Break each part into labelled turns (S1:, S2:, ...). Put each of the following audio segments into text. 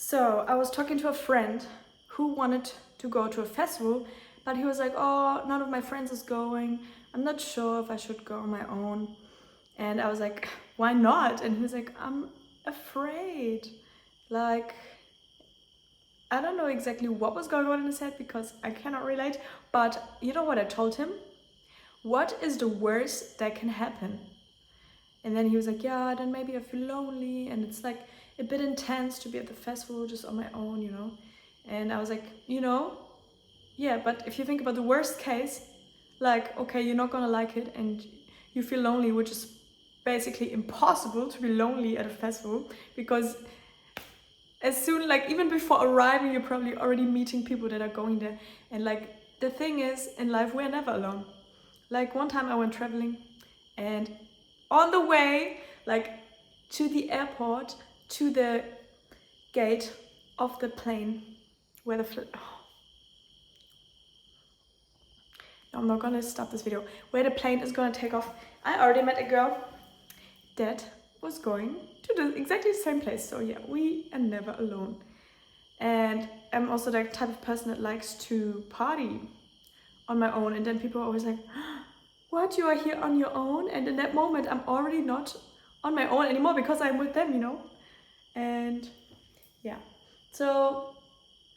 S1: So I was talking to a friend who wanted to go to a festival, but he was like, oh, none of my friends is going. I'm not sure if I should go on my own. And I was like, why not? And he was like, I'm afraid. Like, I don't know exactly what was going on in his head because I cannot relate. But you know what I told him? What is the worst that can happen? And then he was like, yeah, then maybe I feel lonely and it's like a bit intense to be at the festival just on my own, you know? And I was like, yeah, but if you think about the worst case, like, okay, you're not gonna like it and you feel lonely, which is basically impossible to be lonely at a festival because as soon, like even before arriving, you're probably already meeting people that are going there. And like the thing is, in life, we're never alone. Like one time I went traveling and on the way, like to the airport, to the gate of the plane, where no, I'm not gonna stop this video. Where the plane is gonna take off, I already met a girl that was going to the exactly the same place. So yeah, we are never alone. And I'm also the type of person that likes to party on my own. And then people are always like, what, you are here on your own? And in that moment, I'm already not on my own anymore because I'm with them, you know? And yeah, so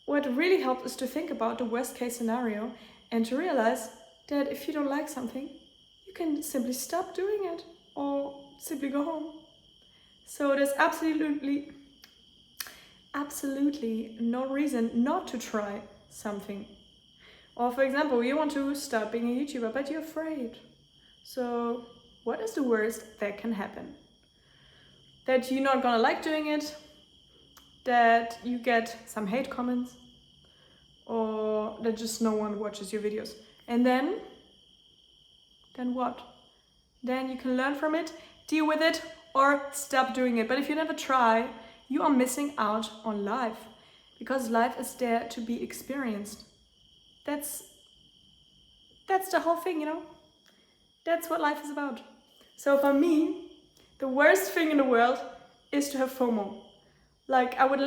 S1: what really helps is to think about the worst case scenario and to realize that if you don't like something, you can simply stop doing it or simply go home. So there's absolutely no reason not to try something. Or for example, you want to start being a YouTuber, but you're afraid. So what is the worst that can happen? That you're not gonna like doing it, that you get some hate comments, or that just no one watches your videos. And then what? Then you can learn from it, deal with it, or stop doing it. But if you never try, you are missing out on life because life is there to be experienced. That's the whole thing, you know? That's what life is about. So for me, the worst thing in the world is to have FOMO. Like I would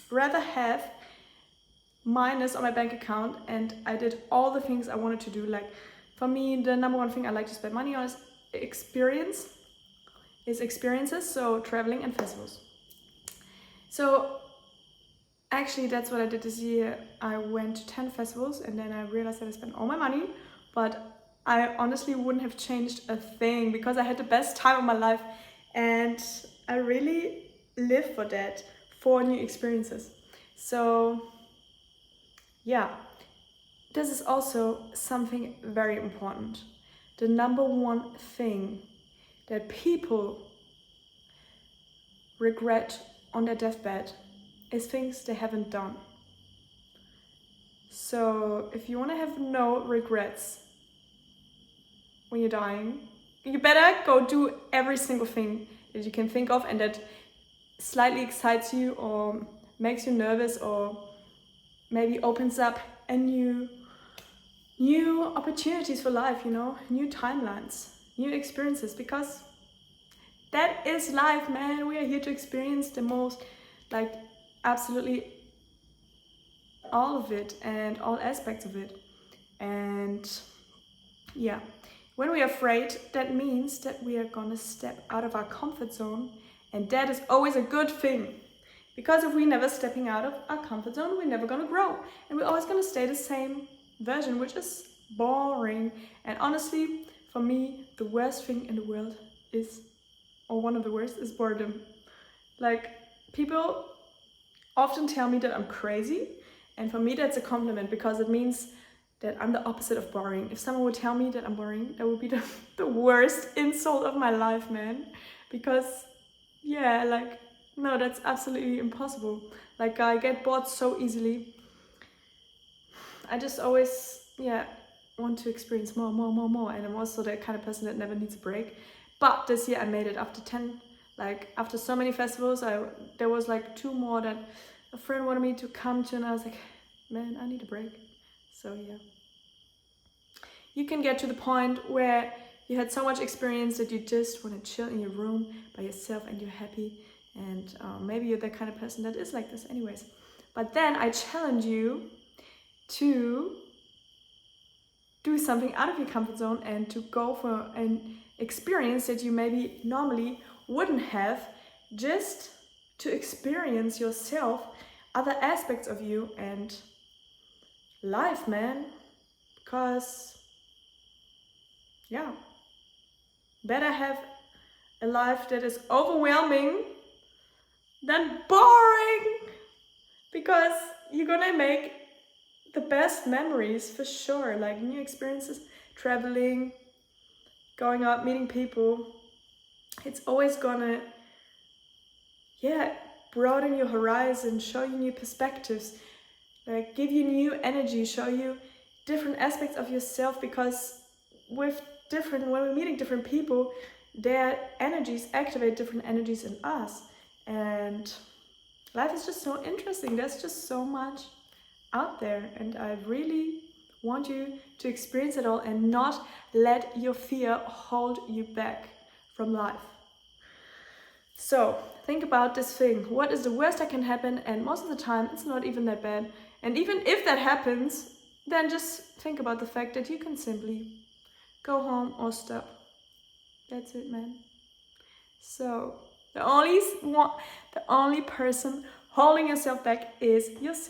S1: rather have minus on my bank account and I did all the things I wanted to do. Like for me, the number one thing I like to spend money on is experiences, so traveling and festivals. So actually that's what I did this year. I went to 10 festivals and then I realized that I spent all my money, but I honestly wouldn't have changed a thing because I had the best time of my life and I really live for that, for new experiences. So yeah, this is also something very important. The number one thing that people regret on their deathbed is things they haven't done. So if you want to have no regrets when you're dying, you better go do every single thing that you can think of and that slightly excites you or makes you nervous or maybe opens up a new opportunities for life, you know, new timelines, new experiences, because that is life, man. We are here to experience the most, like absolutely all of it and all aspects of it. And yeah, when we are afraid, that means that we are gonna step out of our comfort zone, and that is always a good thing. Because if we're never stepping out of our comfort zone, we're never gonna grow. And we're always gonna stay the same version, which is boring. And honestly, for me, the worst thing in the world is, or one of the worst, is boredom. Like, people often tell me that I'm crazy. And for me, that's a compliment because it means that I'm the opposite of boring. If someone would tell me that I'm boring, that would be the worst insult of my life, man. Because, yeah, like, no, that's absolutely impossible. Like, I get bored so easily. I just always, yeah, want to experience more. And I'm also the kind of person that never needs a break. But this year I made it after 10, like, after so many festivals, there was like 2 more that a friend wanted me to come to, and I was like, man, I need a break. So, yeah. You can get to the point where you had so much experience that you just want to chill in your room by yourself and you're happy And maybe you're the kind of person that is like this anyways. But then I challenge you to do something out of your comfort zone and to go for an experience that you maybe normally wouldn't have, just to experience yourself, other aspects of you and life, man. Because, yeah, better have a life that is overwhelming than boring, because you're gonna make the best memories for sure, like new experiences, traveling, going out, meeting people. It's always gonna, broaden your horizon, show you new perspectives, like give you new energy, show you different aspects of yourself, because when we're meeting different people, their energies activate different energies in us. And life is just so interesting. There's just so much out there, and I really want you to experience it all and not let your fear hold you back from life. So think about this thing. What is the worst that can happen? And most of the time it's not even that bad. And even if that happens, then just think about the fact that you can simply go home or stop. That's it, man. So the only person holding yourself back is yourself.